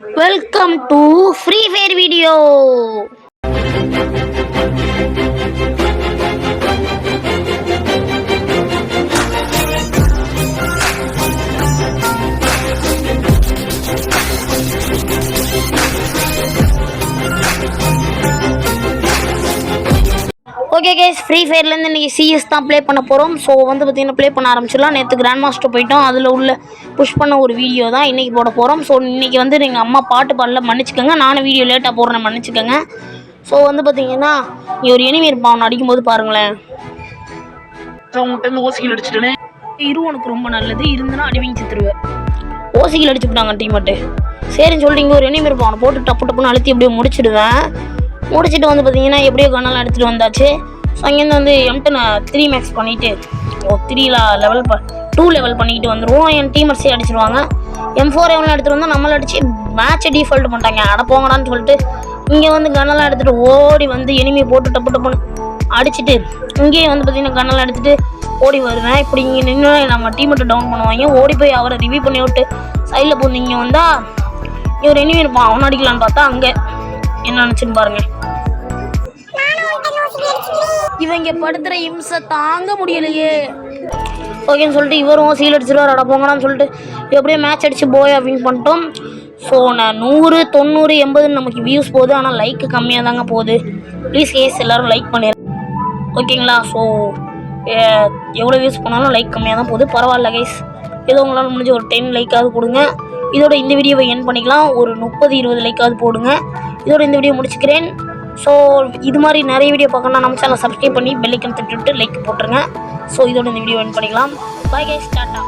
Welcome to Free Fire video. Okay guys, free ஃபயர்லேருந்து இன்றைக்கி CS தான் ப்ளே பண்ண போகிறோம். ஸோ வந்து பார்த்திங்கன்னா ப்ளே பண்ண ஆரம்பிச்சிடலாம். நேற்று கிராண்ட் மாஸ்டர் போயிட்டோம், அதில் உள்ள புஷ் பண்ண ஒரு வீடியோ தான் இன்றைக்கி போட போகிறோம். ஸோ இன்றைக்கி வந்து எங்கள் அம்மா பாட்டு பாடல மன்னிச்சிக்கோங்க, நானும் வீடியோ லேட்டாக போடுறேன், மன்னிச்சிக்கோங்க. ஸோ வந்து பார்த்திங்கன்னா நீ ஒரு எனிமி இருப்பான், அவனை அடிக்கும்போது பாருங்களேன். அவங்ககிட்ட ஓசிகள் அடிச்சுட்டேனே. உனக்கு ரொம்ப நல்லது, இருந்தனா அடிவிங்க சித்துருவேன். ஓசிகள் அடிச்சுட்டாங்க டீமேட்டு. சரின்னு சொல்லிட்டு இங்கே ஒரு எனிமி இருப்பான், அவனை போட்டு டப்பு டப்புன்னு அழுத்தி அப்படியே முடிச்சிடுவேன். முடிச்சுட்டு வந்து பார்த்தீங்கன்னா எப்படியோ கண்ணெல்லாம் எடுத்துகிட்டு வந்தாச்சு. ஸோ அங்கேருந்து வந்து M10 3 மேக்ஸ் பண்ணிவிட்டு 3 லெவல் 2 லெவல் பண்ணிக்கிட்டு வந்துடுவோம். என் டீமர்ஸே அடிச்சிடுவாங்க. M4 எவ்வளோ எடுத்துகிட்டு வந்தால் நம்மளை அடித்து மேட்சை டிஃபால்ட் பண்ணிட்டாங்க. அட போங்கடான்னு சொல்லிட்டு இங்கே வந்து கண்ணெல்லாம் எடுத்துகிட்டு ஓடி வந்து எனிமி போட்டு டப்பு டப்புன்னு அடிச்சுட்டு இங்கேயே வந்து பார்த்திங்கன்னா கண்ணெல்லாம் எடுத்துகிட்டு ஓடி வருவேன். இப்படி இங்கே நின்று நம்ம டீமெட்டை டவுன் பண்ணுவாங்க. ஓடி போய் அவரை ரிவ்யூ பண்ணி விட்டு சைடில் போந்து இங்கே வந்தால் இங்கே ஒரு எனிமி இருப்பான், அவனை அடிக்கலான்னு பார்த்தா அங்கே என்ன நினச்சின்னு பாருங்கள். இவங்க படுத்துகிற இம்சை தாங்க முடியலையே. ஓகேன்னு சொல்லிட்டு இவரும் சீல் அடிச்சிருவார், அட போங்கடான்னு சொல்லிட்டு எப்படியோ மேட்ச் அடிச்சு போய் அப்படின்னு பண்ணிட்டோம். ஸோ நான் 100, 90, 80 நமக்கு வியூஸ் போகுது, ஆனால் லைக்கு கம்மியாக தாங்க போகுது. ப்ளீஸ் கேஸ் எல்லோரும் லைக் பண்ணிடுறேன், ஓகேங்களா? ஸோ எவ்வளோ வியூஸ் போனாலும் லைக் கம்மியாக தான் போகுது, பரவாயில்ல கைஸ். ஏதோ உங்களால் முடிஞ்ச ஒரு 10 லைக்காவது கொடுங்க. இதோட இந்த வீடியோவை என் பண்ணிக்கலாம், ஒரு 30-20 லைக்காவது போடுங்க. இதோட இந்த வீடியோ முடிச்சுக்கிறேன். ஸோ இது மாதிரி நிறைய வீடியோ பார்க்கணும்னா நம்ம சேனலை சப்ஸ்கிரைப் பண்ணி பெல் ஐக்கன் தட்டி விட்டு லைக் போட்டுருங்க. ஸோ இதோட இந்த வீடியோ என் பண்ணிக்கலாம். Bye guys, tata.